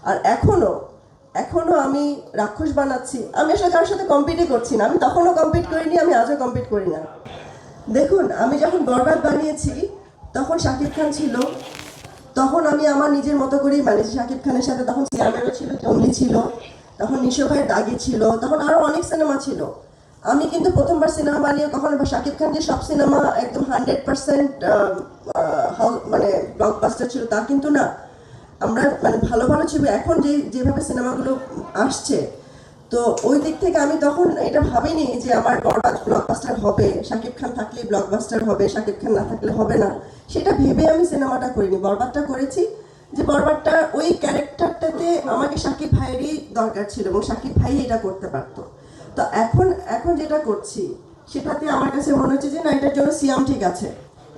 আর এখনো এখনো আমি রাক্ষস বানাচ্ছি। আমি আসলে কারোর সাথে কম্পিটই করছি না, আমি তখনও কম্পিট করিনি, আমি আজও কম্পিট করি না। দেখুন, আমি যখন বরবাদ বানিয়েছি তখন শাকিব খান ছিল, তখন আমি আমার নিজের মতো করেই বানিয়েছি। শাকিব খানের সাথে তখন সিয়ামেরও ছিল, জঙ্গলি ছিল, তখন নিশো ভাইয়ের দাগি ছিল, তখন আরও অনেক সিনেমা ছিল। আমি কিন্তু প্রথমবার সিনেমা বানিয়ে কখনো শাকিব খান যে সব সিনেমা একদম 100% মানে ব্লকবাস্টার ছিল তা কিন্তু না। আমরা মানে ভালো ভালো ছবি এখন যেভাবে সিনেমাগুলো আসছে, তো ওই দিক থেকে আমি তখন এটা ভাবিনি যে আমার বরবাদ ব্লকবাস্টার হবে, শাকিব খান থাকলে ব্লকবাস্টার হবে, শাকিব খান না থাকলে হবে না, সেটা ভেবে আমি সিনেমাটা করিনি। বরবাদটা করেছি যে বরবাদটা ওই ক্যারেক্টারটাতে আমাকে শাকিব ভাইয়েরই দরকার ছিল এবং শাকিব ভাই এটা করতে পারতো। তো এখন এখন যেটা করছি সেটাতে আমার কাছে মনে হচ্ছে যে না, এটার জন্য সিয়াম ঠিক আছে,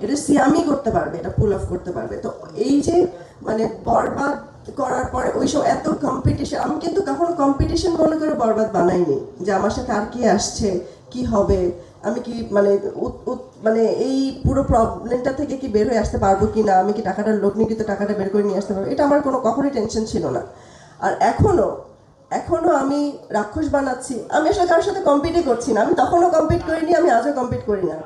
এটা সিয়ামই করতে পারবে, এটা পুল অফ করতে পারবে। তো এই যে মানে বরবাদ করার পরে ওইসব এত কম্পিটিশন, আমি কিন্তু কখনো কম্পিটিশন মনে করে বরবাদ বানাইনি যে আমার সাথে আর কি আসছে, কি হবে, আমি কি মানে মানে এই পুরো প্রবলেমটা থেকে কি বের হয়ে আসতে পারবো কি না, আমি কি টাকাটা লগ্নিকৃত টাকাটা বের করে নিয়ে আসতে পারবো, এটা আমার কোনো কখনোই টেনশন ছিল না। আর এখনো এখনো আমি রাক্ষস বানাচ্ছি। আমি আসলে কারোর সাথে কম্পিটই করছি না, আমি তখনও কম্পিট করিনি, আমি আজও কম্পিট করি না।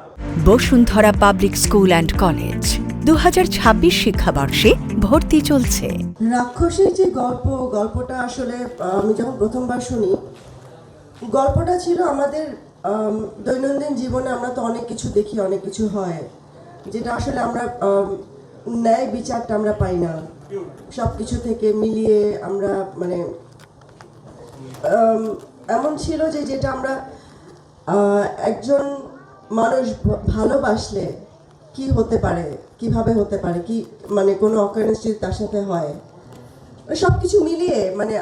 Bashundhara public school and college 2026 শিক্ষাবর্ষে ভর্তি চলছে। রাক্ষসের যে গল্পটা আসলে আমি যখন প্রথমবার শুনি, গল্পটা ছিল আমাদের দৈনন্দিন জীবনে আমরা তো অনেক কিছু দেখি, অনেক কিছু হয় যেটা আসলে আমরা ন্যায় বিচারটা আমরা পাই না। সব কিছু থেকে মিলিয়ে আমরা মানে এমন ছিল যে যেটা আমরা একজন মানুষ ভালোবাসলে কি হতে পারে, কিভাবে হতে পারে, কি মানে কোনো অকারেন্স যদি তার সাথে হয়, সব কিছু মিলিয়ে মানে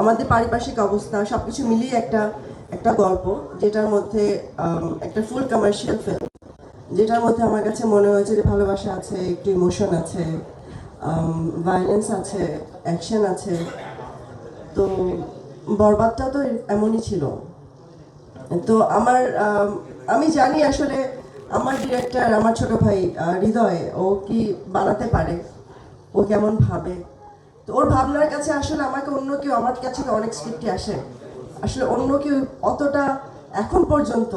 আমাদের পারিপার্শ্বিক অবস্থা সব কিছু মিলিয়ে একটা একটা গল্প, যেটার মধ্যে একটা ফুল কমার্শিয়াল ফিল্ম, যেটার মধ্যে আমার কাছে মনে হয়েছে যে ভালোবাসা আছে, একটু ইমোশন আছে, ভায়োলেন্স আছে, অ্যাকশন আছে। তো বরবাদটা তো এমনই ছিল। তো আমি জানি আসলে আমার ডিরেক্টর, আমার ছোট ভাই হৃদয়, ও কি বানাতে পারে, ও কেমন ভাবে। তো ওর ভাবনার কাছে আসলে আমাকে অন্য কেউ, আমার কাছে তো অনেক স্ক্রিপ্টই আসে, আসলে অন্য কেউ অতটা এখন পর্যন্ত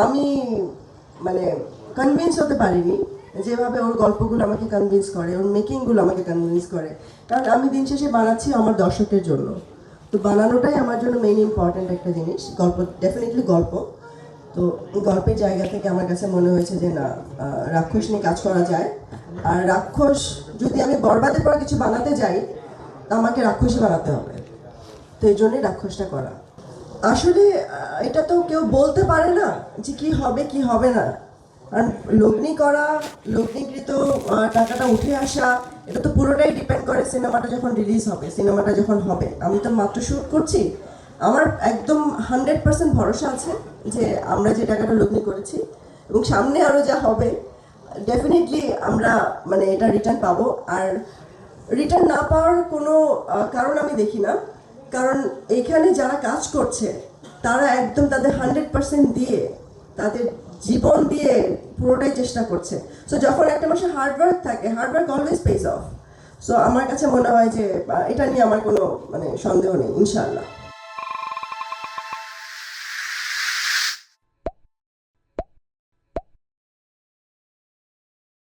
আমি মানে কনভিন্স হতে পারিনি যেভাবে ওর গল্পগুলো আমাকে কনভিন্স করে, ওর মেকিংগুলো আমাকে কনভিন্স করে। কারণ আমি দিন শেষে বানাচ্ছি আমার দর্শকের জন্য, তো বানানোটাই আমার জন্য মেইন ইম্পর্ট্যান্ট একটা জিনিস। গল্প ডেফিনেটলি গল্প, তো গল্পের জায়গা থেকে আমার কাছে মনে হয়েছে যে না, রাক্ষস নিয়ে কাজ করা যায়। আর রাক্ষস যদি আমি বরবাদের পর কিছু বানাতে যাই, তা আমাকে রাক্ষসই বানাতে হবে, তো এই জন্যই রাক্ষসটা করা। আসলে এটা তো কেউ বলতে পারে না যে কি হবে কি হবে না, কারণ লগ্নি করা, লগ্নিকৃত টাকাটা উঠে আসা, এটা তো পুরোটাই ডিপেন্ড করে সিনেমাটা যখন রিলিজ হবে, সিনেমাটা যখন হবে। আমি তো মাত্র শুট করছি, আমার একদম 100% ভরসা আছে যে আমরা যে টাকাটা লগ্নি করেছি এবং সামনে আরও যা হবে ডেফিনেটলি আমরা মানে এটা রিটার্ন পাবো। আর রিটার্ন না পাওয়ার কোনো কারণ আমি দেখি না, কারণ এইখানে যারা কাজ করছে তারা একদম তাদের 100% দিয়ে, তাদের জীবন দিয়ে পুরোটাই চেষ্টা করছে। সো যখন একটা মাসে হার্ডওয়ার্ক থাকে, hard work always page of. So আমার কাছে মনে হয় যে এটা নিয়ে আমার কোনো মানে সন্দেহ নেই, ইনশাআল্লাহ।